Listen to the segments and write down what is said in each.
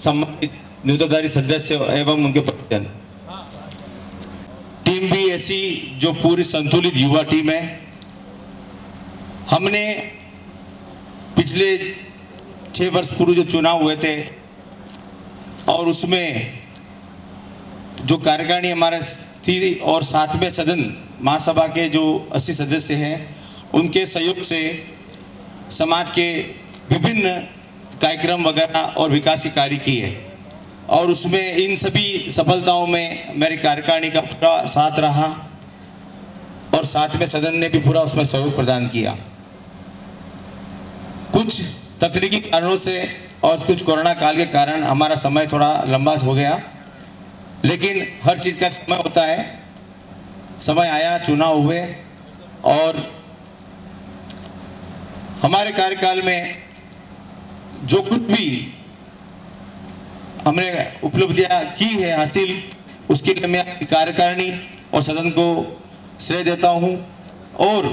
सम्मानित नेतृत्वधारी सदस्य एवं उनके परिजन। टीम भी ऐसी जो पूरी संतुलित युवा टीम है। हमने पिछले 6 वर्ष पूर्व जो चुनाव हुए थे और उसमें जो कार्यकारिणी हमारे थी और साथ में सदन महासभा के जो 80 सदस्य हैं उनके सहयोग से समाज के विभिन्न कार्यक्रम वगैरह और विकास की कार्य की है और उसमें इन सभी सफलताओं में मेरी कार्यकारिणी का पूरा साथ रहा और साथ में सदन ने भी पूरा उसमें सहयोग प्रदान किया। कुछ तकनीकी कारणों से और कुछ कोरोना काल के कारण हमारा समय थोड़ा लंबा हो गया, लेकिन हर चीज़ का समय होता है। समय आया, चुनाव हुए और हमारे कार्यकाल में जो कुछ भी हमने उपलब्धियां की है हासिल, उसके लिए मैं कार्यकारिणी और सदन को श्रेय देता हूं और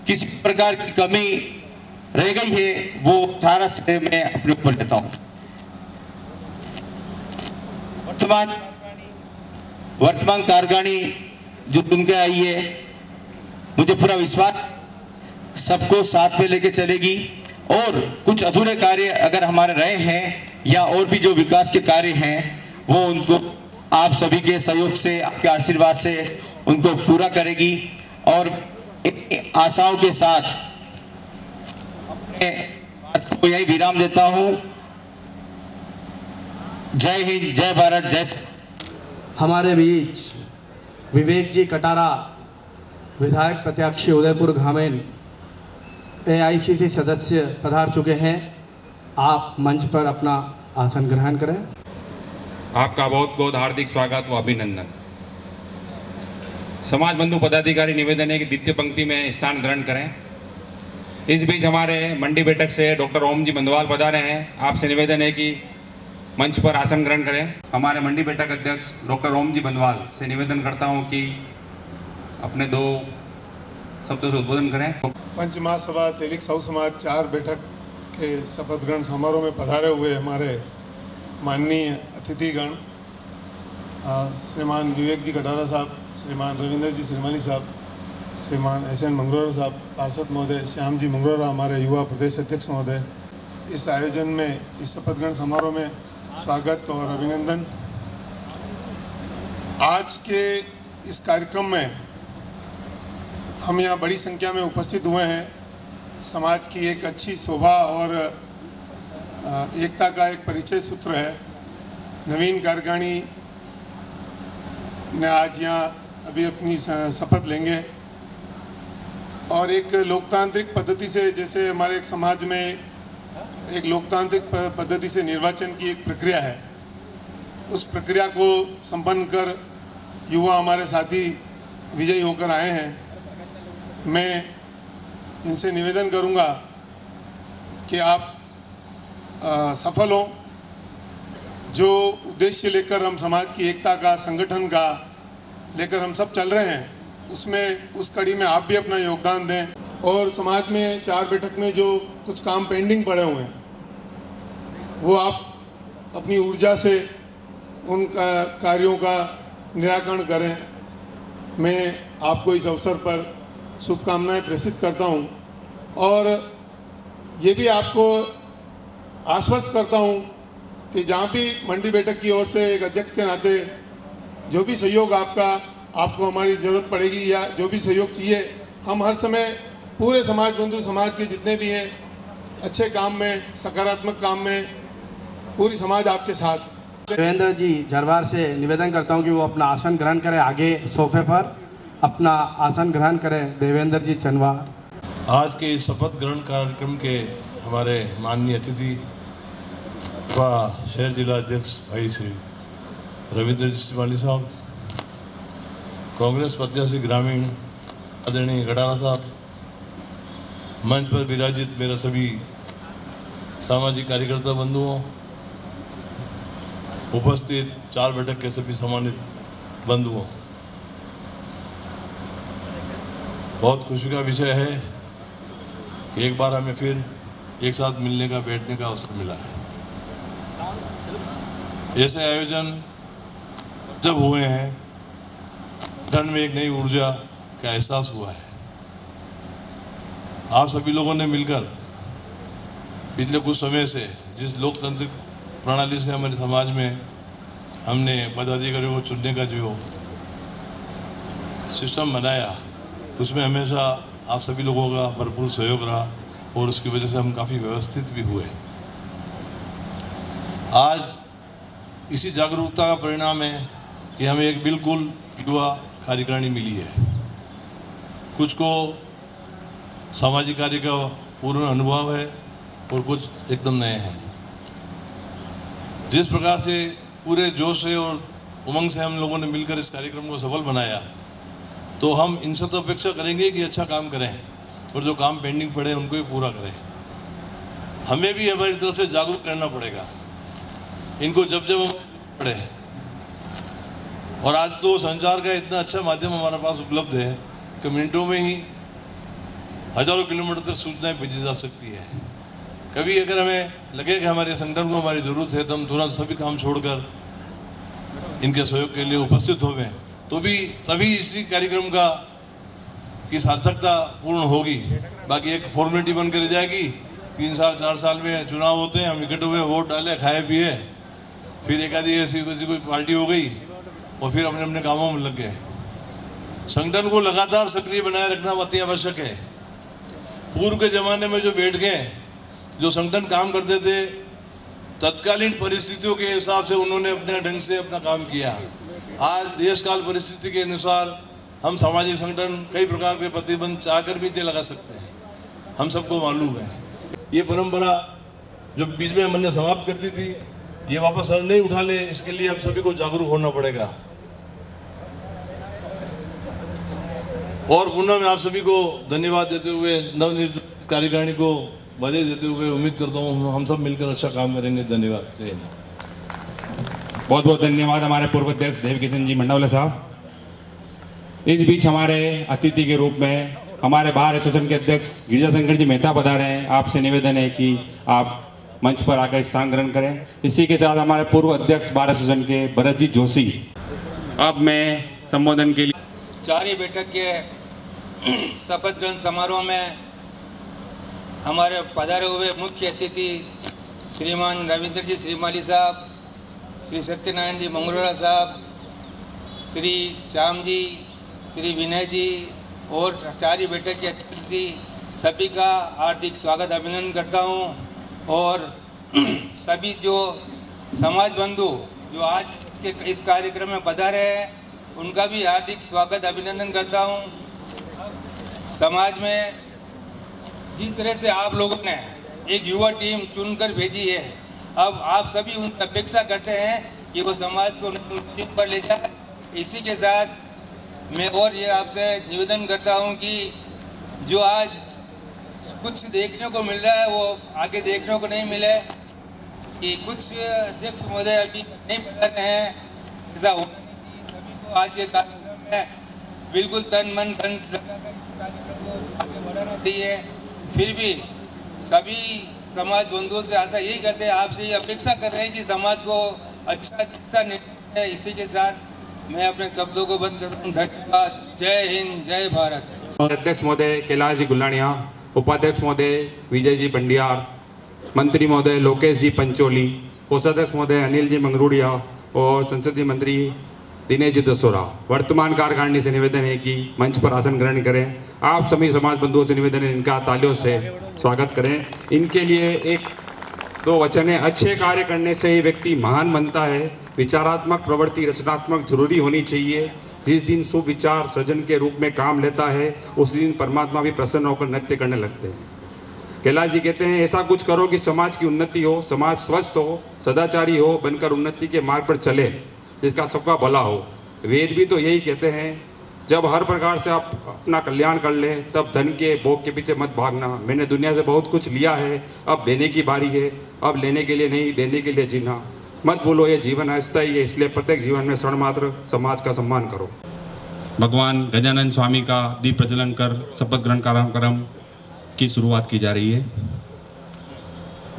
किसी प्रकार की कमी रह गई है वो सारा श्रेय मैं अपने ऊपर लेता हूं। वर्तमान कार्यकारिणी जो चुन के आई है, मुझे पूरा विश्वास सबको साथ में लेके चलेगी और कुछ अधूरे कार्य अगर हमारे रहे हैं या और भी जो विकास के कार्य हैं वो उनको आप सभी के सहयोग से, आपके आशीर्वाद से उनको पूरा करेगी और आशाओं के साथ अपने यही विराम देता हूं। जय हिंद, जय भारत, जय। हमारे बीच विवेक जी कटारा, विधायक प्रत्याशी उदयपुर ग्रामीण AICC सदस्य पधार चुके हैं। आप मंच पर अपना आसन ग्रहण करें। आपका बहुत बहुत हार्दिक स्वागत व अभिनंदन। समाज बंधु पदाधिकारी निवेदन है कि द्वितीय पंक्ति में स्थान ग्रहण करें। इस बीच हमारे मंडी बैठक से डॉक्टर ओम जी बंदवाल पधारे हैं। आपसे निवेदन है कि मंच पर आसन ग्रहण करें। हमारे मंडी बैठक अध्यक्ष डॉक्टर ओम जी बंदवाल से निवेदन करता हूं कि अपने 2 शब्दों से उद्बोधन करें। पंच महासभा तेलिक साहू समाज 4 बैठक के शपथ ग्रहण समारोह में पधारे हुए हमारे माननीय अतिथिगण श्रीमान विवेक जी कटारा साहब, श्रीमान रविंद्र जी श्रीमाली साहब, श्रीमान SN मंगरोरा साहब, पार्षद महोदय श्याम जी मंगरोरा, हमारे युवा प्रदेश अध्यक्ष महोदय, इस आयोजन में, इस शपथ ग्रहण समारोह में स्वागत और अभिनंदन। आज के इस कार्यक्रम में हम यहाँ बड़ी संख्या में उपस्थित हुए हैं। समाज की एक अच्छी शोभा और एकता का एक परिचय सूत्र है। नवीन कार्यकारिणी ने आज यहाँ अभी अपनी शपथ लेंगे और एक लोकतांत्रिक पद्धति से, जैसे हमारे एक समाज में एक लोकतांत्रिक पद्धति से निर्वाचन की एक प्रक्रिया है, उस प्रक्रिया को संपन्न कर युवा हमारे साथी विजयी होकर आए हैं। मैं इनसे निवेदन करूंगा कि आप सफल हों। जो उद्देश्य लेकर हम समाज की एकता का, संगठन का लेकर हम सब चल रहे हैं, उसमें उस कड़ी में आप भी अपना योगदान दें और समाज में 4 बैठक में जो कुछ काम पेंडिंग पड़े हुए हैं वो आप अपनी ऊर्जा से उन कार्यों का निराकरण करें। मैं आपको इस अवसर पर शुभकामनाएं प्रेषित करता हूं और ये भी आपको आश्वस्त करता हूं कि जहां भी मंडी बैठक की ओर से एक अध्यक्ष के नाते जो भी सहयोग आपको हमारी ज़रूरत पड़ेगी या जो भी सहयोग चाहिए, हम हर समय पूरे समाज बंधु समाज के जितने भी हैं अच्छे काम में, सकारात्मक काम में पूरी समाज आपके साथ। देवेंद्र जी झरवार से निवेदन करता हूं कि वो अपना आसन ग्रहण करें। आगे सोफे पर अपना आसन ग्रहण करें। देवेंद्र जी चनवार। आज के इस शपथ ग्रहण कार्यक्रम के हमारे माननीय अतिथि व शहर जिला अध्यक्ष भाई श्री रविंद्र जी श्रीमाली साहब, कांग्रेस प्रत्याशी ग्रामीण आदरणीय गडारा साहब, मंच पर विराजित मेरा सभी सामाजिक कार्यकर्ता बंधुओं, उपस्थित 4 बैठक के सभी सम्मानित बंधुओं, बहुत खुशी का विषय है कि एक बार हमें फिर एक साथ मिलने का, बैठने का अवसर मिला है। ऐसे आयोजन जब हुए हैं, धन में एक नई ऊर्जा का एहसास हुआ है। आप सभी लोगों ने मिलकर पिछले कुछ समय से जिस लोकतांत्रिक प्रणाली से हमारे समाज में हमने पदाधिकारियों को चुनने का जो सिस्टम बनाया, उसमें हमेशा आप सभी लोगों का भरपूर सहयोग रहा और उसकी वजह से हम काफ़ी व्यवस्थित भी हुए। आज इसी जागरूकता का परिणाम है कि हमें एक बिल्कुल युवा कार्यकारिणी मिली है। कुछ को सामाजिक कार्य का पूर्ण अनुभव है और कुछ एकदम नए हैं। जिस प्रकार से पूरे जोश से और उमंग से हम लोगों ने मिलकर इस कार्यक्रम को सफल बनाया, तो हम इनसे तो अपेक्षा करेंगे कि अच्छा काम करें और जो काम पेंडिंग पड़े उनको भी पूरा करें। हमें भी हमारी तरफ से जागरूक करना पड़ेगा इनको जब जब पड़े। और आज तो संचार का इतना अच्छा माध्यम हमारे पास उपलब्ध है कि मिनटों में ही हजारों किलोमीटर तक सूचनाएं भेजी जा सकती है। कभी अगर हमें लगे कि हमारे संगठन को हमारी ज़रूरत है, तो हम तुरंत सभी काम छोड़कर इनके सहयोग के लिए उपस्थित होवें, तो भी तभी इसी कार्यक्रम का की सार्थकता पूर्ण होगी। बाकी एक फॉर्मेलिटी बन कर जाएगी। 3 साल 4 साल में चुनाव होते हैं, हम इकट्ठे हुए, वोट डाले, खाए पिए, फिर एक आधी ऐसी कोई पार्टी हो गई और फिर अपने अपने कामों में लग गए। संगठन को लगातार सक्रिय बनाए रखना अति आवश्यक है। पूर्व के ज़माने में जो बैठ के जो संगठन काम करते थे, तत्कालीन परिस्थितियों के हिसाब से उन्होंने अपने ढंग से अपना काम किया। आज देश काल परिस्थिति के अनुसार हम सामाजिक संगठन कई प्रकार के प्रतिबंध चाहकर भी लगा सकते हैं, हम सबको मालूम है। ये परंपरा जो बीच में हमने समाप्त कर दी थी, ये वापस सर नहीं उठा ले, इसके लिए हम सभी को जागरूक होना पड़ेगा। और पुनः मैं आप सभी को धन्यवाद देते हुए, नवनिर्मित कार्यकारिणी को बधाई देते हुए उम्मीद करता हूँ हम सब मिलकर अच्छा काम करेंगे। धन्यवाद। जय हिंद। बहुत बहुत धन्यवाद हमारे पूर्व अध्यक्ष देवकिशन जी मंडावले साहब। इस बीच हमारे अतिथि के रूप में हमारे बार एसोसिएशन के अध्यक्ष गिरिजाशंकर जी मेहता पधारे हैं। आपसे निवेदन है कि आप मंच पर आकर स्थान ग्रहण करें। इसी के साथ हमारे पूर्व अध्यक्ष बार एसोसिएशन के भरत जी जोशी। अब मैं संबोधन के लिए 4वीं बैठक के शपथ ग्रहण समारोह में हमारे पधारे हुए मुख्य अतिथि श्रीमान रविंद्र जी श्रीमाली साहब, श्री सत्यनारायण जी मंगरोला साहब, श्री श्याम जी, श्री विनय जी और 4वीं बैठक के अध्यक्ष जी, सभी का हार्दिक स्वागत अभिनंदन करता हूं। और सभी जो समाज बंधु जो आज के इस कार्यक्रम में पधारे हैं, उनका भी हार्दिक स्वागत अभिनंदन करता हूं। समाज में जिस तरह से आप लोगों ने एक युवा टीम चुनकर भेजी है, अब आप सभी उनकी अपेक्षा करते हैं कि वो समाज को पर ले जाए। इसी के साथ मैं और ये आपसे निवेदन करता हूं कि जो आज कुछ देखने को मिल रहा है वो आगे देखने को नहीं मिले, कि कुछ अध्यक्ष महोदय अभी नहीं बता रहे हैं। ऐसा हो सभी को आज के कार्यक्रम में बिल्कुल तन मन धन आगे बढ़ाना चाहिए। फिर भी सभी समाज बंधुओं से आशा यही करते हैं, आपसे ये अपेक्षा कर रहे हैं कि समाज को अच्छा निर्णय है। इसी के साथ मैं अपने शब्दों को बंद करता हूँ। धन्यवाद। जय हिंद, जय भारत। अध्यक्ष महोदय कैलाश जी गुलानिया, उपाध्यक्ष महोदय विजय जी पंडियार, मंत्री महोदय लोकेश जी पंचोली, कोषाध्यक्ष महोदय अनिल जी मंगरूड़िया और संसदीय मंत्री दिनेश जी दसोरा। वर्तमान कार्यकारिणी से निवेदन है कि मंच पर आसन ग्रहण करें। आप सभी समाज बंधुओं से निवेदन है इनका तालियों से स्वागत करें। इनके लिए 1-2 वचन है। अच्छे कार्य करने से ही व्यक्ति महान बनता है। विचारात्मक प्रवृत्ति रचनात्मक जरूरी होनी चाहिए। जिस दिन शुभ विचार सृजन के रूप में काम लेता है, उस दिन परमात्मा भी प्रसन्न होकर नृत्य करने लगते हैं। कैलाश जी कहते हैं, ऐसा कुछ करो कि समाज की उन्नति हो, समाज स्वस्थ हो, सदाचारी हो, बनकर उन्नति के मार्ग पर चले, जिसका सबका भला हो। वेद भी तो यही कहते हैं, जब हर प्रकार से आप अपना कल्याण कर लें, तब धन के भोग के पीछे मत भागना। मैंने दुनिया से बहुत कुछ लिया है, अब देने की बारी है। अब लेने के लिए नहीं, देने के लिए जीना मत भूलो। ये जीवन अस्थायी है, इसलिए प्रत्येक जीवन में क्षण मात्र समाज का सम्मान करो। भगवान गजानन स्वामी का दीप प्रज्वलन कर शपथ ग्रहण कार्यक्रम की शुरुआत की जा रही है।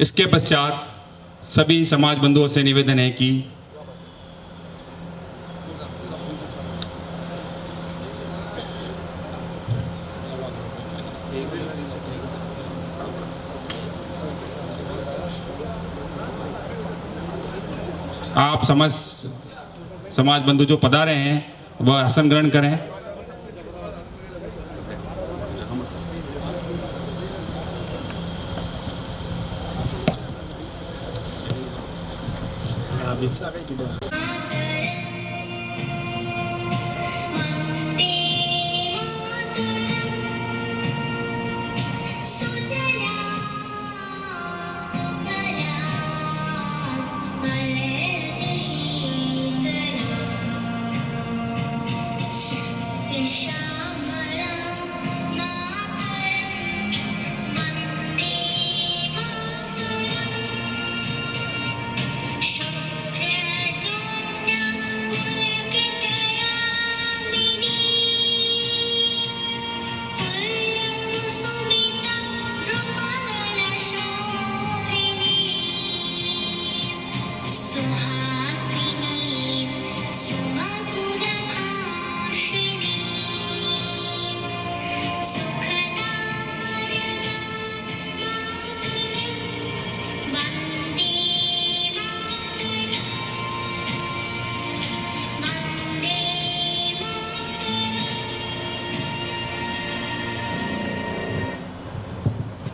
इसके पश्चात सभी समाज बंधुओं से निवेदन है कि आप समाज बंधु जो पधारे हैं वह आसन ग्रहण करें।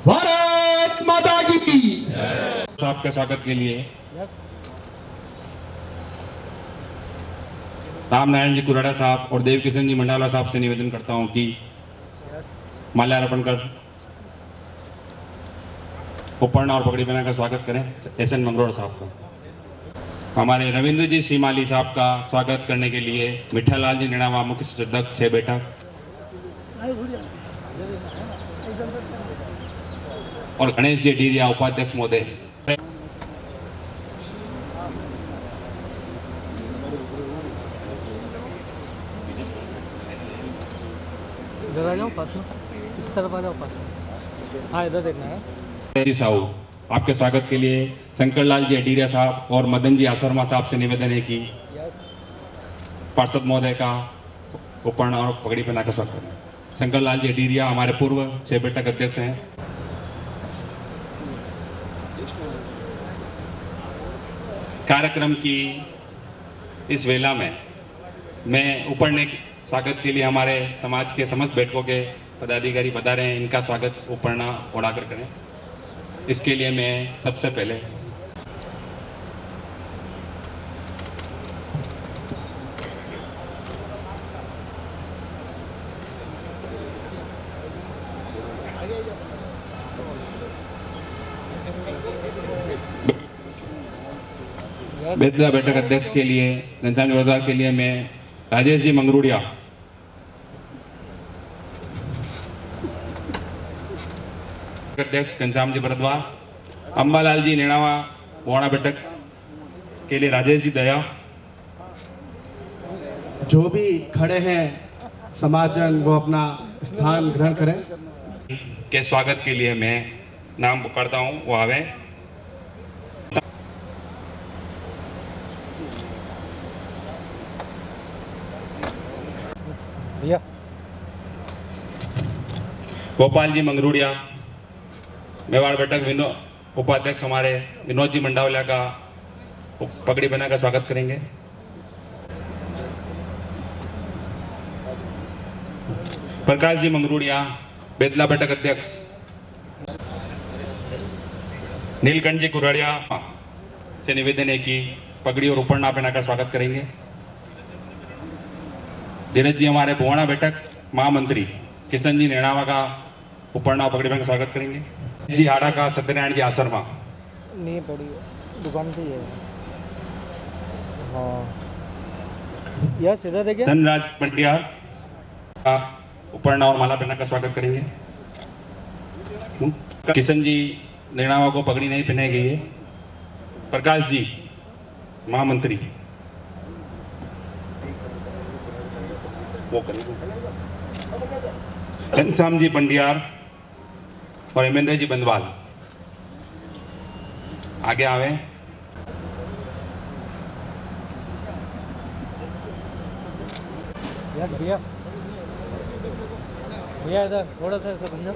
भारत माता की। आपके स्वागत के लिए राम नारायण जी कुराड़ा साहब और देव किशन जी मंडाला साहब से निवेदन करता हूं कि माल्यार्पण कर उपर्ण और पगड़ी पहना का स्वागत करें एसएन मंगरोड़ साहब का। हमारे रविंद्र जी सीमाली साहब का स्वागत करने के लिए मिठालाल जी निणावा मुख्य सचेतक 6 बैठक और गणेश जी डीरिया उपाध्यक्ष महोदय। इधर आ जाओ पास में, इस तरफ आ जाओ पास में। हाँ इधर देखना है। साहू आपके स्वागत के लिए शंकरलाल जी अडीरिया साहब और मदन जी आसरमा साहब से निवेदन है कि पार्षद महोदय का उपर्ण और पगड़ी पहना का स्वागत करें। शंकरलाल जी अडीरिया हमारे पूर्व 6 बैठक अध्यक्ष हैं। कार्यक्रम की इस वेला में मैं उपर्ण के स्वागत के लिए हमारे समाज के समस्त बैठकों के पदाधिकारी पधारे हैं, इनका स्वागत उपर्ण ओढ़ाकर करें। इसके लिए मैं सबसे पहले बेतला बैठक अध्यक्ष के लिए घनश्याम जी भरद्वाज के लिए मैं राजेश जी मंगरूड़िया, अध्यक्ष घनश्याम जी भरद्वाज, अंबालाल जी नेणावा बोड़ा बैठक के लिए राजेश जी दया। जो भी खड़े हैं समाजजन वो अपना स्थान ग्रहण करें। के स्वागत के लिए मैं नाम पुकारता हूँ, वो आवे। भैया गोपाल जी मंगरूड़िया, मेवाड़ बैठक उपाध्यक्ष हमारे विनोद जी मंडावलिया का पगड़ी पहना का स्वागत करेंगे। प्रकाश जी मंगरूड़िया बेतला बैठक अध्यक्ष, नीलकंठ जी कुराड़िया से निवेदन है कि पगड़ी और उपरना पहना का स्वागत करेंगे। धीरज जी हमारे बोवाना बैठक महामंत्री, किशन जी नेणावा का उपरना पगड़ी पहन का स्वागत करेंगे। जी हाड़ा का सत्यनारायण जी आसरमा नहीं पड़ी दुकान पे ही है। हाँ यह सीधा देखिए। धनराज पंडिया का उपरना और माला पहना का स्वागत करेंगे। किशन जी नेणावा को पगड़ी नहीं पहनाई गई है। प्रकाश जी महामंत्री वो घनश्याम जी पंडियार और हेमेंद्र जी बंदवाल आगे आवे। यार भैया भैया इधर थोड़ा सा ऐसा घूम जाओ।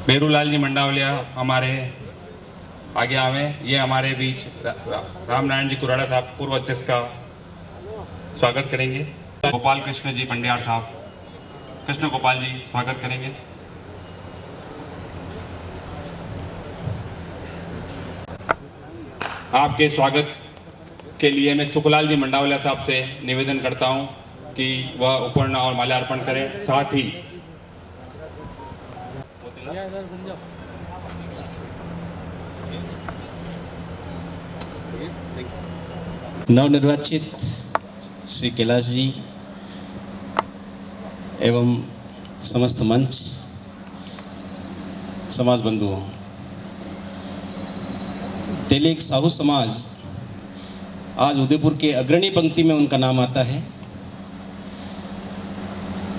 बेरूलाल जी मंडावलिया हमारे आगे आवे। ये हमारे बीच रामनारायण जी कुराड़ा साहब पूर्व अध्यक्ष का स्वागत करेंगे। गोपाल कृष्ण जी पंडियार साहब, कृष्ण गोपाल जी स्वागत करेंगे। आपके स्वागत के लिए मैं सुखलाल जी मंडावलिया साहब से निवेदन करता हूं कि वह उपर्ण और माल्यार्पण करें। साथ ही नवनिर्वाचित श्री कैलाश जी एवं समस्त मंच, समाज बंधुओं, तेलिक साहू समाज आज उदयपुर के अग्रणी पंक्ति में उनका नाम आता है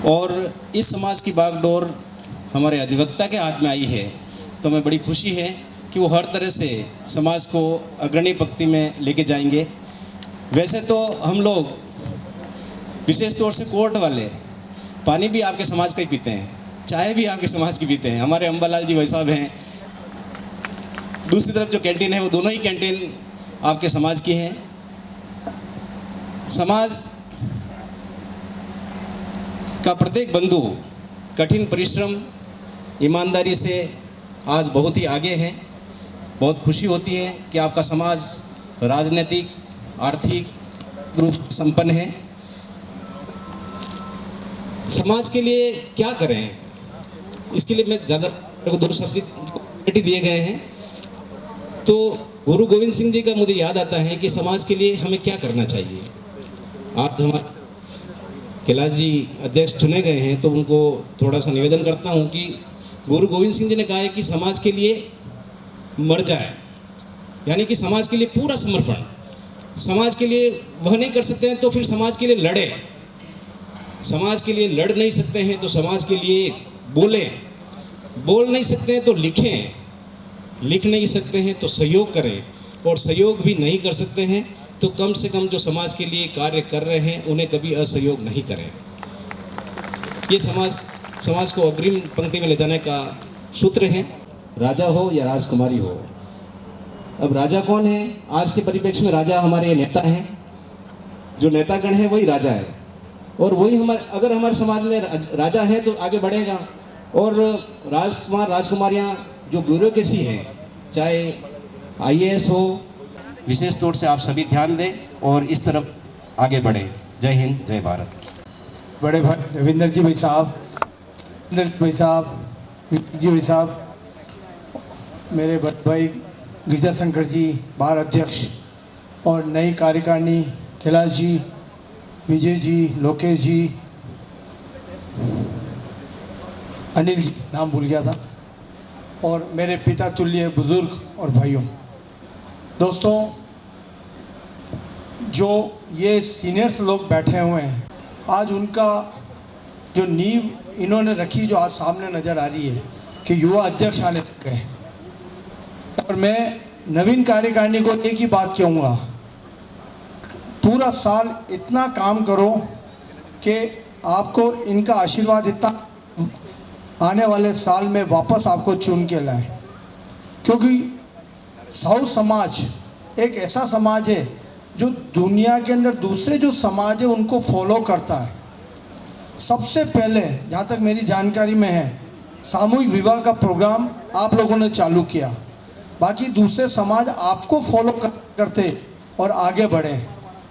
और इस समाज की बागडोर हमारे अधिवक्ता के हाथ में आई है तो हमें बड़ी खुशी है कि वो हर तरह से समाज को अग्रणी पंक्ति में लेके जाएंगे। वैसे तो हम लोग विशेष तौर से कोर्ट वाले पानी भी आपके समाज का ही पीते हैं, चाय भी आपके समाज की पीते हैं। हमारे अंबालाल जी भाई साहब हैं, दूसरी तरफ जो कैंटीन है वो दोनों ही कैंटीन आपके समाज की हैं। समाज का प्रत्येक बंधु कठिन परिश्रम ईमानदारी से आज बहुत ही आगे है। बहुत खुशी होती है कि आपका समाज राजनीतिक आर्थिक रूप संपन्न है। समाज के लिए क्या करें, इसके लिए मैं ज़्यादा दो शब्द दिए गए हैं। तो गुरु गोविंद सिंह जी का मुझे याद आता है कि समाज के लिए हमें क्या करना चाहिए। आप हमारे कैलाश जी अध्यक्ष चुने गए हैं तो उनको थोड़ा सा निवेदन करता हूं कि गुरु गोविंद सिंह जी ने कहा है कि समाज के लिए मर जाए, यानी कि समाज के लिए पूरा समर्पण। समाज के लिए वह नहीं कर सकते हैं तो फिर समाज के लिए लड़े, समाज के लिए लड़ नहीं सकते हैं तो समाज के लिए बोलें, बोल नहीं सकते हैं तो लिखें, लिख नहीं सकते हैं तो सहयोग करें, और सहयोग भी नहीं कर सकते हैं तो कम से कम जो समाज के लिए कार्य कर रहे हैं उन्हें कभी असहयोग नहीं करें। ये समाज को अग्रिम पंक्ति में ले जाने का सूत्र है। राजा हो या राजकुमारी हो, अब राजा कौन है? आज के परिप्रेक्ष्य में राजा हमारे नेता हैं, जो नेतागण है वही राजा है, और वही अगर हमारे समाज में राजा है तो आगे बढ़ेगा। और राजकुमार राजकुमारियाँ जो ब्यूरोक्रेसी है, चाहे IAS हो, विशेष तौर से आप सभी ध्यान दें और इस तरफ आगे बढ़ें। जय हिंद, जय भारत। बड़े भाई रविंदर जी भाई साहब, जी भाई साहब, मेरे बड़े भाई गिरजा शंकर जी बार अध्यक्ष, और नई कार्यकारिणी कैलाश जी, विजय जी, लोकेश जी, अनिल जी, नाम भूल गया था, और मेरे पिता तुल्य बुजुर्ग और भाइयों, दोस्तों, जो ये सीनियर्स लोग बैठे हुए हैं, आज उनका जो नींव इन्होंने रखी जो आज सामने नज़र आ रही है कि युवा अध्यक्ष आने लग गए। और मैं नवीन कार्यकारिणी को एक ही बात कहूँगा, पूरा साल इतना काम करो कि आपको इनका आशीर्वाद इतना आने वाले साल में वापस आपको चुन के लाए, क्योंकि साहू समाज एक ऐसा समाज है जो दुनिया के अंदर दूसरे जो समाज है उनको फॉलो करता है। सबसे पहले जहाँ तक मेरी जानकारी में है, सामूहिक विवाह का प्रोग्राम आप लोगों ने चालू किया, बाकी दूसरे समाज आपको फॉलो करते और आगे बढ़े।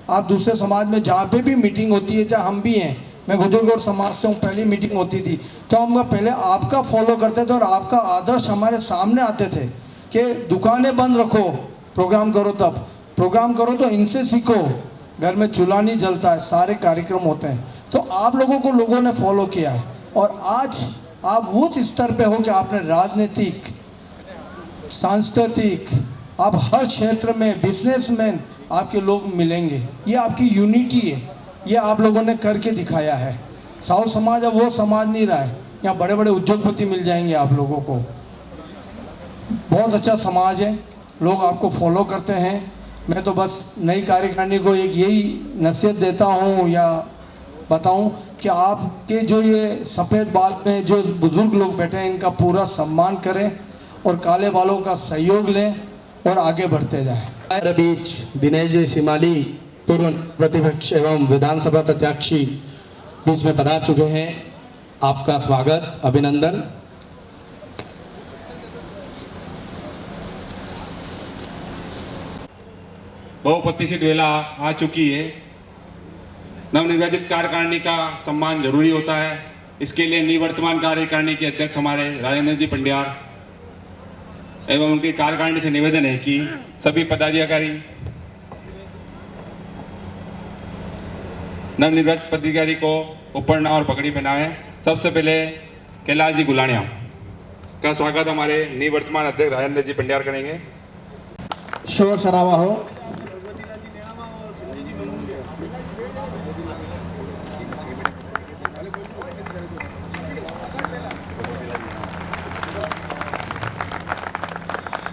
आप दूसरे समाज में जहाँ पे भी मीटिंग होती है, चाहे हम भी हैं, मैं गुजरगौर समाज से हूँ, पहली मीटिंग होती थी तो हम पहले आपका फॉलो करते थे और आपका आदर्श हमारे सामने आते थे कि दुकानें बंद रखो, प्रोग्राम करो, तब प्रोग्राम करो तो इनसे सीखो, घर में चूल्हा नहीं जलता है, सारे कार्यक्रम होते हैं। तो आप लोगों को लोगों ने फॉलो किया है और आज आप वो स्तर पे हो कि आपने राजनीतिक, सांस्कृतिक, आप हर क्षेत्र में बिजनेसमैन आपके लोग मिलेंगे। ये आपकी यूनिटी है, ये आप लोगों ने करके दिखाया है। साहू समाज अब वो समाज नहीं रहा है, यहाँ बड़े बड़े उद्योगपति मिल जाएंगे आप लोगों को। बहुत अच्छा समाज है, लोग आपको फॉलो करते हैं। मैं तो बस नई कार्यकारिणी को एक यही नसीहत देता हूँ या बताऊँ कि आपके जो ये सफ़ेद बाल में जो बुज़ुर्ग लोग बैठे हैं, इनका पूरा सम्मान करें और काले बालों का सहयोग लें और आगे बढ़ते जाएं। हमारे बीच दिनेश जी सिमाली, पूर्व प्रतिपक्ष एवं विधानसभा प्रत्याशी बीच में पधार चुके हैं। आपका स्वागत, अभिनंदन। बहुप्रतीक्षित वेला आ चुकी है। नवनिर्वाचित कार्यकारिणी का सम्मान जरूरी होता है। इसके लिए निवर्तमान कार्यकारिणी के अध्यक्ष हमारे राजेंद्र जी पंड्यार एवं उनकी कार्यकारिणी से निवेदन है कि सभी पदाधिकारी नवनिर्वाचित पदाधिकारी को उपरण और पगड़ी पहनाएं। सबसे पहले कैलाश जी गुलानिया का स्वागत हमारे निवर्तमान अध्यक्ष राजेंद्र जी पंड्यार करेंगे। शोर शराबा हो।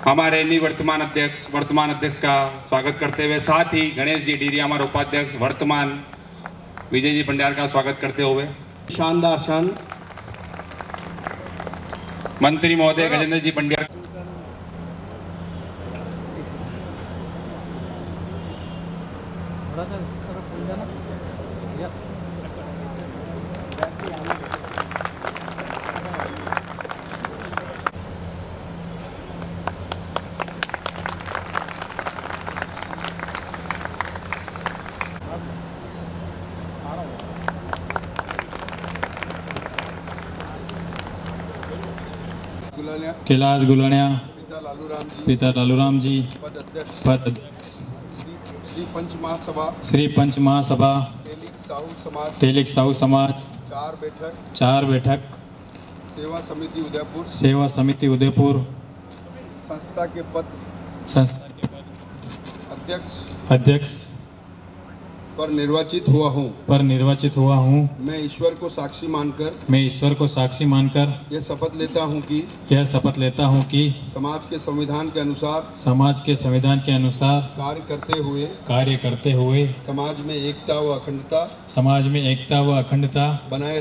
हमारे वर्तमान अध्यक्ष का स्वागत करते हुए, साथ ही गणेश जी डीरिया हमारे उपाध्यक्ष वर्तमान विजय जी पंड्यार का स्वागत करते हुए शानदार शान मंत्री महोदय गजेंद्र जी पंड्यार, कैलाश गुलानिया, पिता लालूराम जी, पद अध्यक्ष श्री पंच महासभा तेलिक साहू समाज 4 बैठक सेवा समिति उदयपुर संस्था के पद अध्यक्ष पर निर्वाचित हुआ हूँ। मैं ईश्वर को साक्षी मानकर यह शपथ लेता हूँ कि समाज के संविधान के अनुसार कार्य करते हुए समाज में एकता व अखंडता बनाए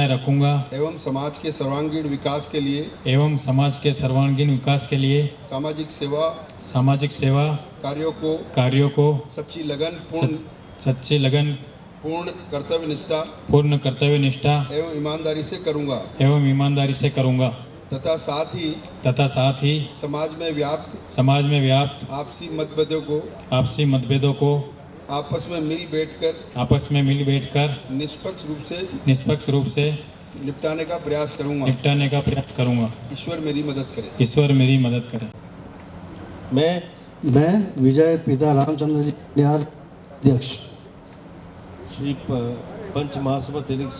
रखूंगा एवं समाज के सर्वांगीण विकास के लिए सामाजिक सेवा कार्यों को सच्ची लगन पूर्ण कर्तव्य निष्ठा एवं ईमानदारी से करूंगा तथा साथ ही समाज में व्याप्त आपसी मतभेदों को आपस में मिल बैठकर निष्पक्ष रूप से निपटाने का प्रयास करूंगा। ईश्वर मेरी मदद करे। मैं विजय पिता रामचंद्र जी पंड्यार, अध्यक्ष श्री पंच महासभा तेलिक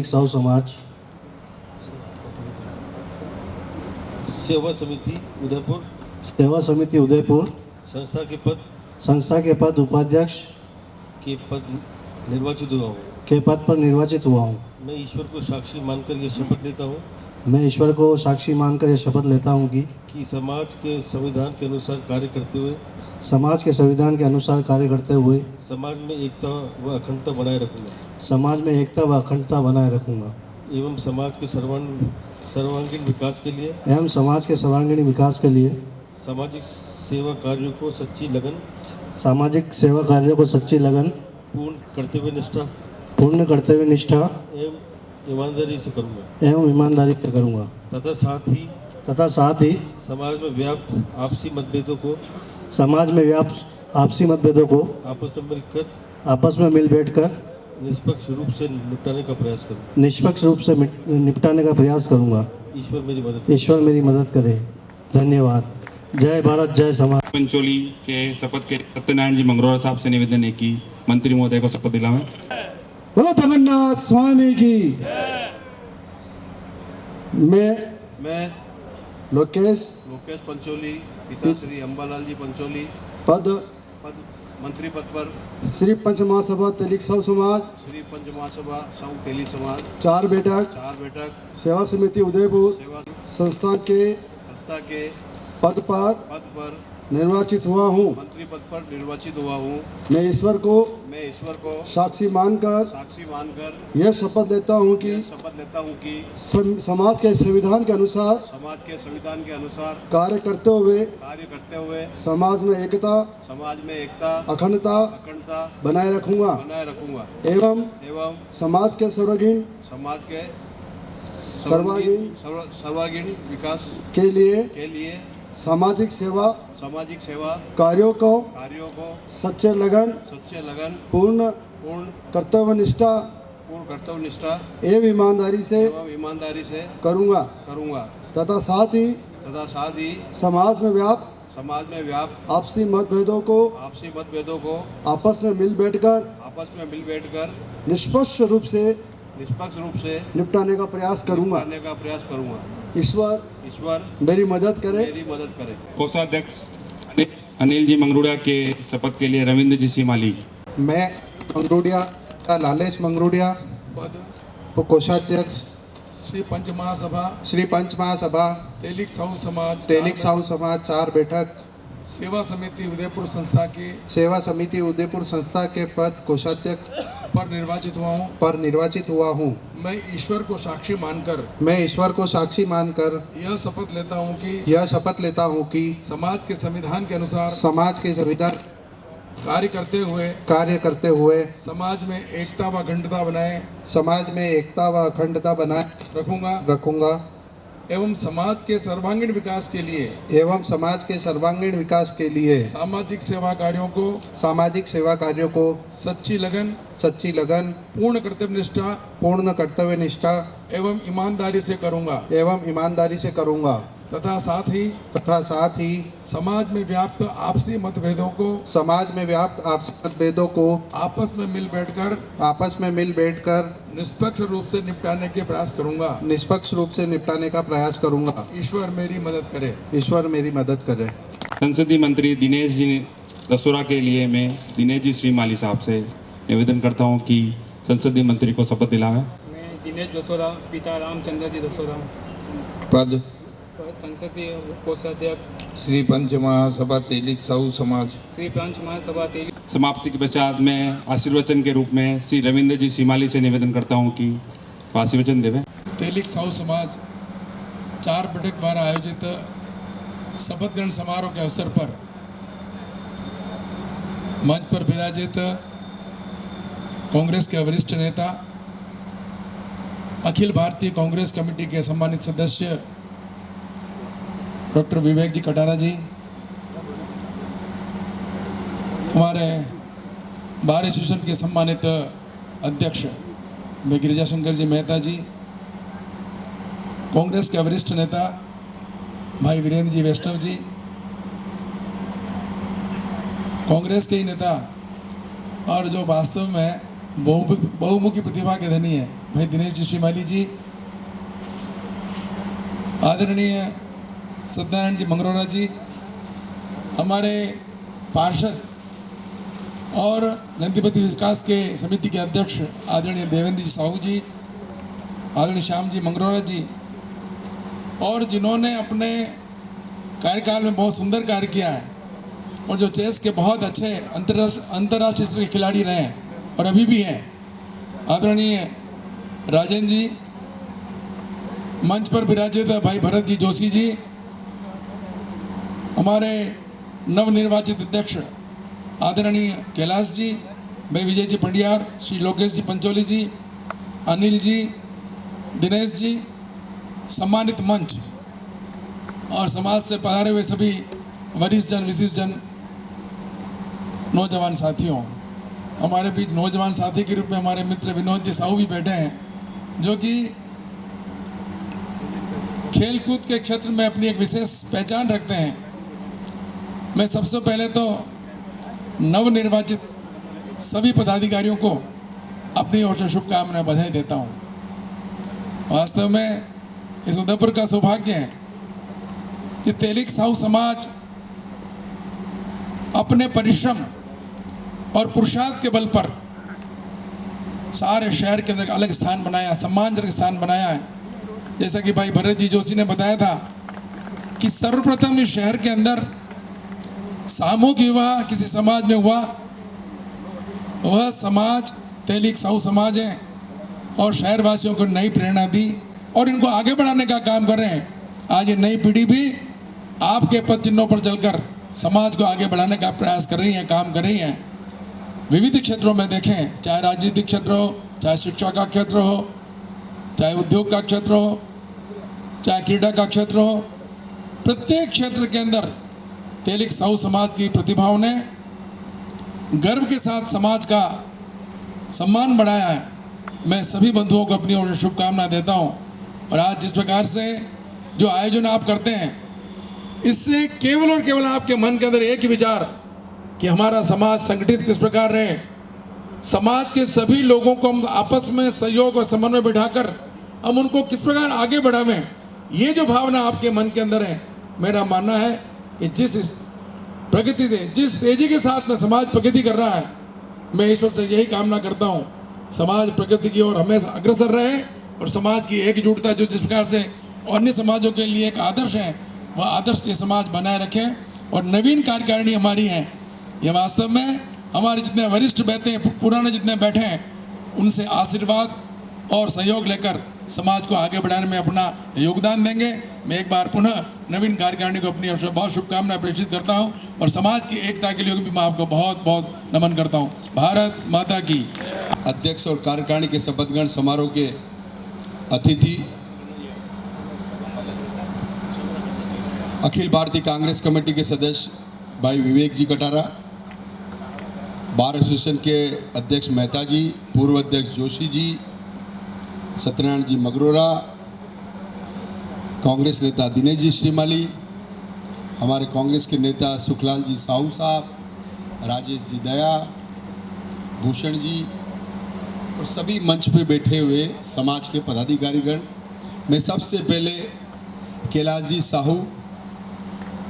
साहू समाज सेवा समिति उदयपुर संस्था के पद उपाध्यक्ष के पद निर्वाचित हुआ हूँ। मैं ईश्वर को साक्षी मानकर यह शपथ लेता हूँ मैं ईश्वर को साक्षी मानकर यह शपथ लेता हूँ कि समाज के संविधान के अनुसार कार्य करते हुए समाज के संविधान के अनुसार कार्य करते हुए समाज में एकता व अखंडता बनाए रखूंगा समाज में एकता व अखंडता बनाए रखूंगा एवं समाज के सर्वांगीण विकास के लिए एवं समाज के सर्वांगीण विकास के लिए सामाजिक सेवा कार्यों को सच्ची लगन सामाजिक सेवा कार्यों को सच्ची लगन पूर्ण कर्तव्य निष्ठा एवं ईमानदारी से करूंगा तथा साथ ही समाज में व्याप्त आपसी मतभेदों को आपस में मिल बैठकर निष्पक्ष रूप से निपटाने का प्रयास करूंगा ईश्वर मेरी मदद करे। धन्यवाद। जय भारत जय समाज। पंचोली के शपथ के सत्यनारायण जी मंगरोला साहब से निवेदन है कि मंत्री महोदय को शपथ दिलावें। बोलो जगन्नाथ स्वामी की। मैं लोकेश पंचोली पिता श्री अंबालाल जी पंचोली पद मंत्री पद पर श्री पंच महासभा तेलिक साहू समाज श्री पंच महासभा साहू तेली समाज 4 बैठक सेवा समिति उदयपुर संस्था के पद पर निर्वाचित हुआ हूँ। मंत्री पद पर निर्वाचित हुआ हूँ। मैं ईश्वर को साक्षी मानकर यह शपथ लेता हूँ कि समाज के संविधान के अनुसार कार्य करते हुए समाज में एकता अखंडता बनाए रखूंगा एवं समाज के सर्वांगीण विकास के लिए सामाजिक सेवा कार्यों को सच्चे लगन पूर्ण कर्तव्य निष्ठा एवं ईमानदारी से करूंगा तथा साथ ही समाज में व्याप्त आपसी मतभेदों को आपस में मिल बैठकर निष्पक्ष रूप से निपटाने का प्रयास करूंगा। ईश्वर मेरी मदद करे। कोषाध्यक्ष अनिल जी मंगरूड़ा के शपथ के लिए रविंद्र जी सीमाली। मैं लालेश मंगरूड़िया कोषाध्यक्ष श्री पंच महासभा तेलिक साहू समाज 4 बैठक सेवा समिति उदयपुर संस्था के पद कोषाध्यक्ष पर निर्वाचित हुआ हूँ। मैं ईश्वर को साक्षी मानकर यह शपथ लेता हूँ कि समाज के संविधान के अनुसार कार्य करते हुए समाज में एकता व अखंडता बनाए रखूंगा एवं समाज के सर्वांगीण विकास के लिए सामाजिक सेवा कार्यों को सच्ची लगन पूर्ण कर्तव्य निष्ठा एवं ईमानदारी से करूंगा तथा साथ ही समाज में व्याप्त आपसी मतभेदों को आपस में मिल बैठकर निष्पक्ष रूप से निपटाने का प्रयास करूंगा। ईश्वर मेरी मदद करे। संसदीय मंत्री दिनेश जी दसोरा के लिए मैं दिनेश जी श्रीमाली साहब से निवेदन करता हूं कि संसदीय मंत्री को शपथ दिलावें। मैं दिनेश दसोरा पिता रामचंद्र जी दसोरा पद संसदीय कोषाध्यक्ष श्री पंच महासभा तेलिक साहू समाज समाप्ति के पश्चात मैं आशीर्वचन के रूप में श्री रविंद्र जी सीमाली से निवेदन करता हूं कि आशीर्वचन देवें। तेलिक साहू समाज 4 बैठक द्वारा आयोजित शपथ ग्रहण समारोह के अवसर पर मंच पर विराजित कांग्रेस के वरिष्ठ नेता अखिल भारतीय कांग्रेस कमेटी के सम्मानित सदस्य डॉक्टर विवेक जी कटारा जी, हमारे बार एसोसिएशन के सम्मानित अध्यक्ष भाई गिरिजाशंकर जी मेहता जी, कांग्रेस के वरिष्ठ नेता भाई वीरेंद्र जी वैष्णव जी, कांग्रेस के ही नेता और जो वास्तव में बहुमुखी प्रतिभा के धनी है भाई दिनेश जी श्रीमाली जी, आदरणीय सत्यनारायण जी मंगरोला जी, हमारे पार्षद और गंदीपति विकास के समिति के अध्यक्ष आदरणीय देवेंद्र जी साहू जी, आदरणीय श्याम जी मंगरोला जी, और जिन्होंने अपने कार्यकाल में बहुत सुंदर कार्य किया है और जो चेस के बहुत अच्छे अंतर्राष्ट्रीय स्तर के खिलाड़ी रहे हैं और अभी भी हैं, आदरणीय राजेंद्र जी, मंच पर विराजित भाई भरत जी जोशी जी, हमारे नवनिर्वाचित अध्यक्ष आदरणीय कैलाश जी, भाई विजय जी पंडियार, श्री लोकेश जी पंचोली जी, अनिल जी, दिनेश जी, सम्मानित मंच और समाज से पधारे हुए सभी वरिष्ठ जन, विशिष्ट जन, नौजवान साथियों, हमारे बीच नौजवान साथी के रूप में हमारे मित्र विनोद जी साहू भी बैठे हैं, जो कि खेलकूद के क्षेत्र में अपनी एक विशेष पहचान रखते हैं। मैं सबसे पहले तो नवनिर्वाचित सभी पदाधिकारियों को अपनी ओर से शुभकामनाएं, बधाई देता हूं। वास्तव में इस उदयपुर का सौभाग्य है कि तेलिक साहू समाज अपने परिश्रम और पुरुषार्थ के बल पर सारे शहर के अंदर अलग स्थान बनाया, सम्मानजनक स्थान बनाया है। जैसा कि भाई भरत जी जोशी ने बताया था कि सर्वप्रथम इस शहर के अंदर सामूहिक विवाह किसी समाज में हुआ, वह समाज तेलिक साहू समाज है और शहरवासियों को नई प्रेरणा दी और इनको आगे बढ़ाने का काम कर रहे हैं। आज ये नई पीढ़ी भी आपके पद चिन्हों पर चलकर समाज को आगे बढ़ाने का प्रयास कर रही है, काम कर रही है। विविध क्षेत्रों में देखें, चाहे राजनीतिक क्षेत्र हो, चाहे शिक्षा का क्षेत्र हो, चाहे उद्योग का क्षेत्र हो, चाहे क्रीड़ा का क्षेत्र हो, प्रत्येक क्षेत्र के अंदर तेलिक साहू समाज की प्रतिभाओं ने गर्व के साथ समाज का सम्मान बढ़ाया है। मैं सभी बंधुओं को अपनी ओर से शुभकामना देता हूं। और आज जिस प्रकार से जो आयोजन आप करते हैं, इससे केवल और केवल आपके मन के अंदर एक ही विचार कि हमारा समाज संगठित किस प्रकार रहे, समाज के सभी लोगों को हम आपस में सहयोग और समन्वय बिठाकर हम उनको किस प्रकार आगे बढ़ावें, ये जो भावना आपके मन के अंदर है, मेरा मानना है कि जिस प्रगति से, जिस तेजी के साथ में समाज प्रगति कर रहा है, मैं ईश्वर से यही कामना करता हूँ समाज प्रगति की ओर हमेशा अग्रसर रहे और समाज की एकजुटता जो जिस प्रकार से अन्य समाजों के लिए एक आदर्श है, वह आदर्श ये समाज बनाए रखें। और नवीन कार्यकारिणी हमारी है, ये वास्तव में हमारे जितने वरिष्ठ बैठे हैं, पुराने जितने बैठे हैं, उनसे आशीर्वाद और सहयोग लेकर समाज को आगे बढ़ाने में अपना योगदान देंगे। मैं एक बार पुनः नवीन कार्यकारिणी को अपनी ओर से बहुत शुभकामनाएं प्रेषित करता हूं और समाज की एकता के लिए भी मैं आपको बहुत बहुत नमन करता हूं। भारत माता की। अध्यक्ष और कार्यकारिणी के शपथ ग्रहण समारोह के अतिथि अखिल भारतीय कांग्रेस कमेटी के सदस्य भाई विवेक जी कटारा, बार एसोसिएशन के अध्यक्ष मेहता जी, पूर्व अध्यक्ष जोशी जी, सत्यनारायण जी मगरोरा, कांग्रेस नेता दिनेश जी श्रीमाली, हमारे कांग्रेस के नेता सुखलाल जी साहू साहब, राजेश जी दया, भूषण जी और सभी मंच पे बैठे हुए समाज के पदाधिकारीगण, मैं सबसे पहले कैलाश जी साहू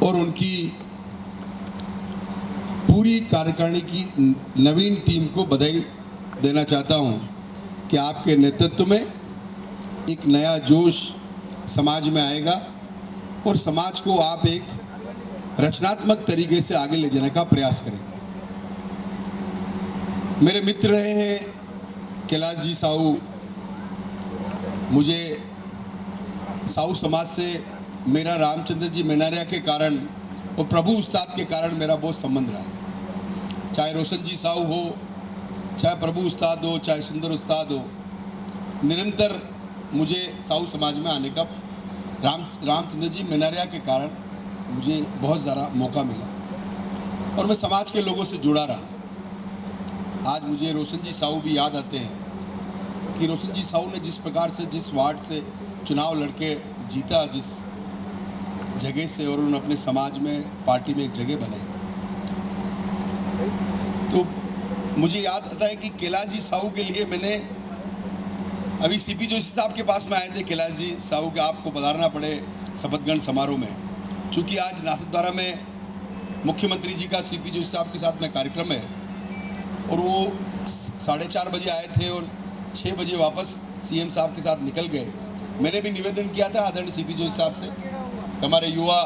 और उनकी पूरी कार्यकारिणी की नवीन टीम को बधाई देना चाहता हूं कि आपके नेतृत्व में एक नया जोश समाज में आएगा और समाज को आप एक रचनात्मक तरीके से आगे ले जाने का प्रयास करेंगे। मेरे मित्र रहे हैं कैलाश जी साहू, मुझे साहू समाज से मेरा रामचंद्र जी मेनारिया के कारण और प्रभु उस्ताद के कारण मेरा बहुत संबंध रहा है। चाहे रोशन जी साहू हो, चाहे प्रभु उस्ताद हो, चाहे सुंदर उस्ताद हो, निरंतर मुझे साहू समाज में आने का रामचंद्र जी मेनारिया के कारण मुझे बहुत ज़्यादा मौका मिला और मैं समाज के लोगों से जुड़ा रहा। आज मुझे रोशन जी साहू भी याद आते हैं कि रोशन जी साहू ने जिस प्रकार से, जिस वार्ड से चुनाव लड़के जीता, जिस जगह से, और उन्होंने अपने समाज में, पार्टी में एक जगह बनाई, तो मुझे याद आता है कि कैलाश जी साहू के लिए मैंने अभी सीपी जोशी साहब के पास में आए थे, कैलाश जी साहू के आपको पधारना पड़े शपथ ग्रहण समारोह में, चूँकि आज नाथद्वारा में मुख्यमंत्री जी का सीपी जोशी साहब के साथ में कार्यक्रम है और वो 4:30 बजे आए थे और 6 बजे वापस सीएम साहब के साथ निकल गए। मैंने भी निवेदन किया था आदरणीय सीपी जोशी साहब से कि हमारे युवा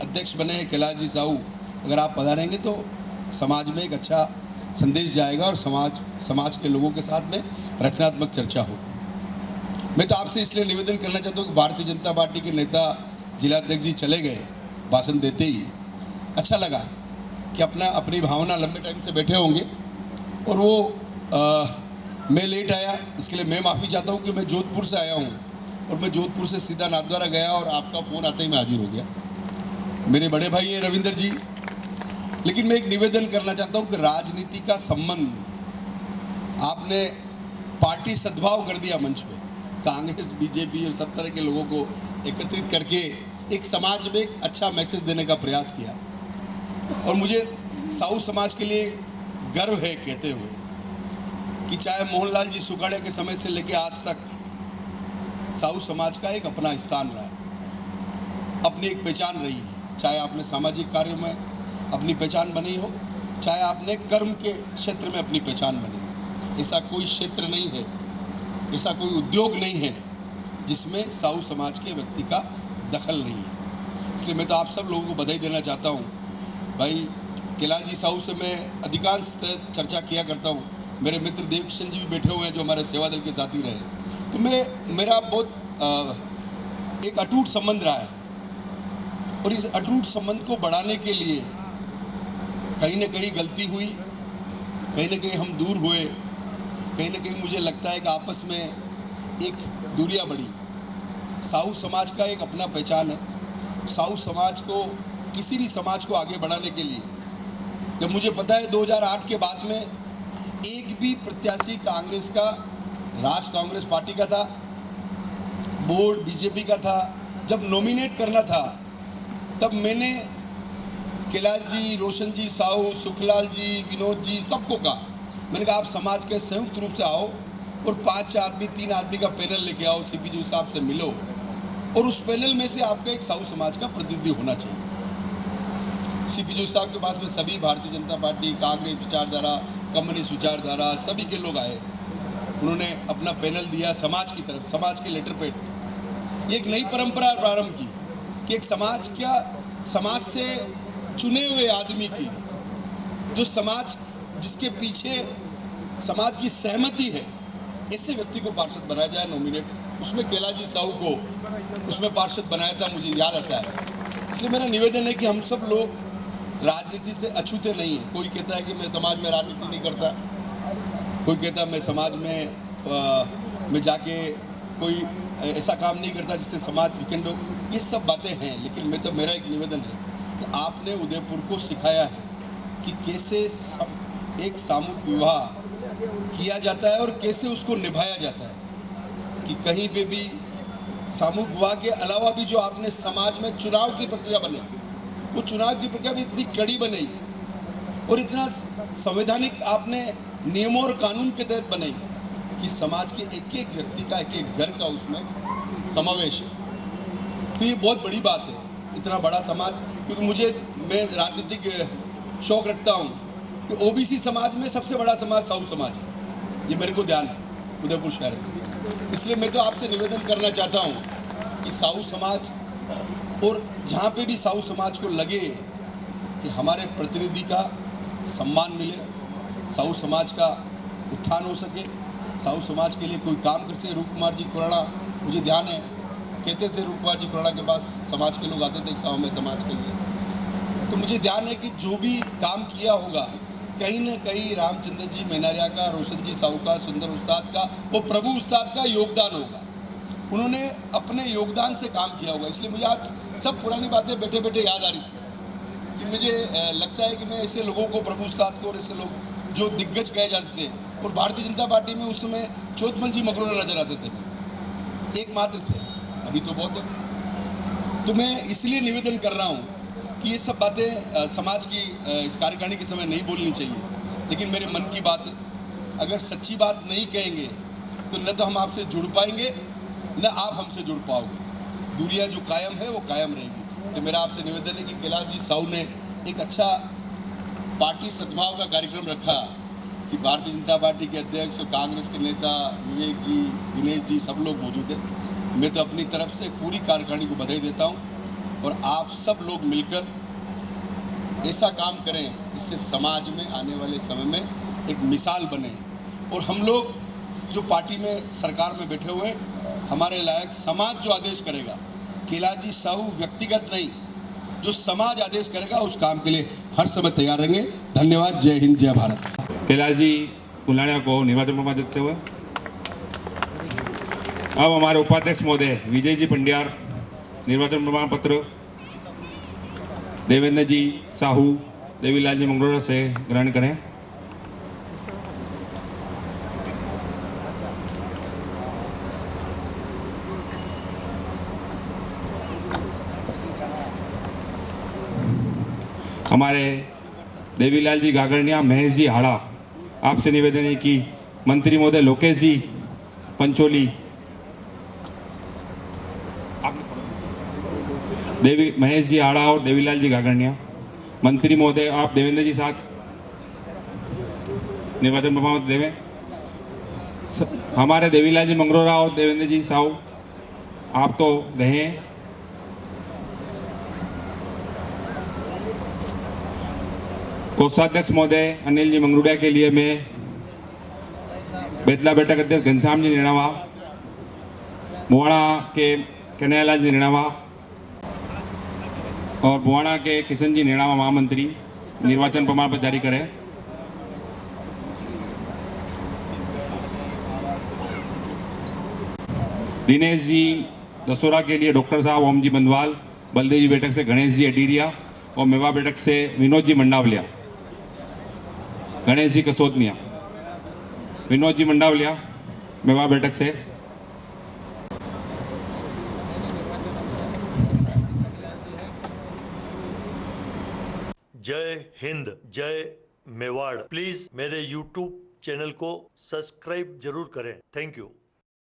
अध्यक्ष बने कैलाश जी साहू, अगर आप पधारेंगे तो समाज में एक अच्छा संदेश जाएगा और समाज के लोगों के साथ में रचनात्मक चर्चा होगी। मैं तो आपसे इसलिए निवेदन करना चाहता हूँ कि भारतीय जनता पार्टी के नेता जिलाध्यक्ष जी चले गए भाषण देते ही। अच्छा लगा कि अपनी भावना लंबे टाइम से बैठे होंगे और वो मैं लेट आया, इसके लिए मैं माफ़ी चाहता हूँ कि मैं जोधपुर से आया हूँ और मैं जोधपुर से सीधा नाथद्वारा गया और आपका फ़ोन आते ही मैं हाजिर हो गया। मेरे बड़े भाई हैं रविंदर जी, लेकिन मैं एक निवेदन करना चाहता हूँ कि राजनीति का संबंध आपने पार्टी सद्भाव कर दिया मंच पे, कांग्रेस बीजेपी और सब तरह के लोगों को एकत्रित करके एक समाज में एक अच्छा मैसेज देने का प्रयास किया। और मुझे साहू समाज के लिए गर्व है कहते हुए कि चाहे मोहनलाल जी सुखाड़िया के समय से लेकर आज तक साहू समाज का एक अपना स्थान रहा है, अपनी एक पहचान रही है। चाहे आपने सामाजिक कार्यों में अपनी पहचान बनी हो, चाहे आपने कर्म के क्षेत्र में अपनी पहचान बनी हो, ऐसा कोई क्षेत्र नहीं है, ऐसा कोई उद्योग नहीं है जिसमें साहू समाज के व्यक्ति का दखल नहीं है। इसलिए मैं तो आप सब लोगों को बधाई देना चाहता हूँ। भाई कैलाश जी साहू से मैं अधिकांश चर्चा किया करता हूँ, मेरे मित्र देवकिशन जी भी बैठे हुए हैं जो हमारे सेवा दल के साथी रहे, तो मेरा बहुत एक अटूट संबंध रहा है और इस अटूट संबंध को बढ़ाने के लिए कहीं ना कहीं गलती हुई, कहीं ना कहीं हम दूर हुए, कहीं ना कहीं मुझे लगता है कि आपस में एक दूरियां बढ़ी। साहू समाज का एक अपना पहचान है। साहू समाज को, किसी भी समाज को आगे बढ़ाने के लिए, जब मुझे पता है 2008 के बाद में एक भी प्रत्याशी कांग्रेस का, राज कांग्रेस पार्टी का था, बोर्ड बीजेपी का था, जब नॉमिनेट करना था तब मैंने कैलाश जी, रोशन जी साहू, सुखलाल जी, विनोद जी सबको कहा, मैंने कहा आप समाज के संयुक्त रूप से आओ और 5 आदमी 3 आदमी का पैनल लेके आओ, सीपी जोशी साहब से मिलो और उस पैनल में से आपका एक साहू समाज का प्रतिनिधि होना चाहिए। सीपी जोशी साहब के पास में सभी भारतीय जनता पार्टी, कांग्रेस विचारधारा, कम्युनिस्ट विचारधारा सभी के लोग आए, उन्होंने अपना पैनल दिया समाज की तरफ, समाज के लेटर पैड। एक नई परंपरा प्रारंभ की कि एक समाज से चुने हुए आदमी की, जो समाज जिसके पीछे समाज की सहमति है, ऐसे व्यक्ति को पार्षद बनाया जाए नॉमिनेट। उसमें कैलाश जी साहू को उसमें पार्षद बनाया था, मुझे याद आता है। इसलिए मेरा निवेदन है कि हम सब लोग राजनीति से अछूते नहीं हैं। कोई कहता है कि मैं समाज में राजनीति नहीं करता, कोई कहता है मैं समाज में जाके कोई ऐसा काम नहीं करता जिससे समाज विखंड हो। ये सब बातें हैं, लेकिन मेरा एक निवेदन है कि आपने उदयपुर को सिखाया है कि कैसे एक सामूहिक विवाह किया जाता है और कैसे उसको निभाया जाता है। कि कहीं पे भी सामूहिक विवाह के अलावा भी जो आपने समाज में चुनाव की प्रक्रिया बनाई, वो चुनाव की प्रक्रिया भी इतनी कड़ी बनाई और इतना संवैधानिक आपने नियमों और कानून के तहत बनाई कि समाज के एक एक व्यक्ति का, एक एक घर का उसमें समावेश है। तो ये बहुत बड़ी बात है, इतना बड़ा समाज। क्योंकि मैं राजनीतिक शौक रखता हूँ कि ओबीसी समाज में सबसे बड़ा समाज साहू समाज है, ये मेरे को ध्यान है उदयपुर शहर में। इसलिए मैं तो आपसे निवेदन करना चाहता हूँ कि साहू समाज, और जहाँ पे भी साहू समाज को लगे कि हमारे प्रतिनिधि का सम्मान मिले, साहू समाज का उत्थान हो सके, साहू समाज के लिए कोई काम कर सके। रूप कुमार जी खुराना, मुझे ध्यान है, कहते थे रूप कुमार जी खुराना के पास समाज के लोग आते थे साहू में समाज के लिए, तो मुझे ध्यान है कि जो भी काम किया होगा कहीं न कहीं रामचंद्र जी मेनारिया का, रोशन जी साहू का, सुंदर उस्ताद का, वो प्रभु उस्ताद का योगदान होगा। उन्होंने अपने योगदान से काम किया होगा। इसलिए मुझे आज सब पुरानी बातें बैठे बैठे याद आ रही थी कि मुझे लगता है कि मैं ऐसे लोगों को, प्रभु उस्ताद को और ऐसे लोग जो दिग्गज कहे जाते थे, और भारतीय जनता पार्टी में उस समय चोतमल जी मगरूर नजर आते थे, एकमात्र थे, अभी तो बहुत है। तो मैं इसलिए निवेदन कर रहा हूँ कि ये सब बातें समाज की इस कार्यकारिणी के समय नहीं बोलनी चाहिए, लेकिन मेरे मन की बात है। अगर सच्ची बात नहीं कहेंगे तो न तो हम आपसे जुड़ पाएंगे, न आप हमसे जुड़ पाओगे। दूरियां जो कायम है वो कायम रहेगी। तो मेरा आपसे निवेदन है कि कैलाश जी साहू ने एक अच्छा पार्टी सद्भाव का कार्यक्रम रखा कि भारतीय जनता पार्टी के अध्यक्ष और कांग्रेस के नेता विवेक जी, दिनेश जी सब लोग मौजूद हैं। मैं तो अपनी तरफ से पूरी कार्यकारिणी को बधाई देता हूँ और आप सब लोग मिलकर ऐसा काम करें जिससे समाज में आने वाले समय में एक मिसाल बने। और हम लोग जो पार्टी में सरकार में बैठे हुए हमारे लायक समाज जो आदेश करेगा, कैलाश साहू व्यक्तिगत नहीं, जो समाज आदेश करेगा उस काम के लिए हर समय तैयार रहेंगे। धन्यवाद। जय हिंद, जय भारत। कैलाश जी बुलानिया को निर्वाचन प्रमाण देते हुए अब हमारे उपाध्यक्ष महोदय विजय जी पंड्यार निर्वाचन प्रमाण पत्र देवेंद्र जी साहू देवीलाल जी मंगरोड़ा से ग्रहण करें। हमारे देवीलाल जी गागड़िया, महेश जी हाड़ा, आपसे निवेदन है कि मंत्री महोदय लोकेश जी पंचोली, महेश जी हाड़ा और देवीलाल जी गागड़िया, मंत्री महोदय आप देवेंद्र जी साथ निर्वाचन प्रमाण देवें। हमारे देवीलाल जी मंगरोड़ा और देवेंद्र जी साहू आप तो रहे। कोषाध्यक्ष महोदय अनिल जी मंगरूडिया के लिए मैं बेतला बैठक अध्यक्ष घनश्याम जी निणावा, बुआणा के कन्हैयालाल जी निणावा और बुआणा के किशन जी निणावा महामंत्री निर्वाचन प्रमाण पत्र जारी करें। दिनेश जी दसोरा के लिए डॉक्टर साहब ओम जी बंदवाल, बलदेव जी बैठक से गणेश जी अडीरिया और मेवा बैठक से विनोद जी मंडावलिया, गणेश जी कसोतनिया, विनोद जी मंडावलिया मेवा बैठक से। जय हिंद, जय मेवाड़। प्लीज मेरे YouTube चैनल को सब्सक्राइब जरूर करें। Thank you.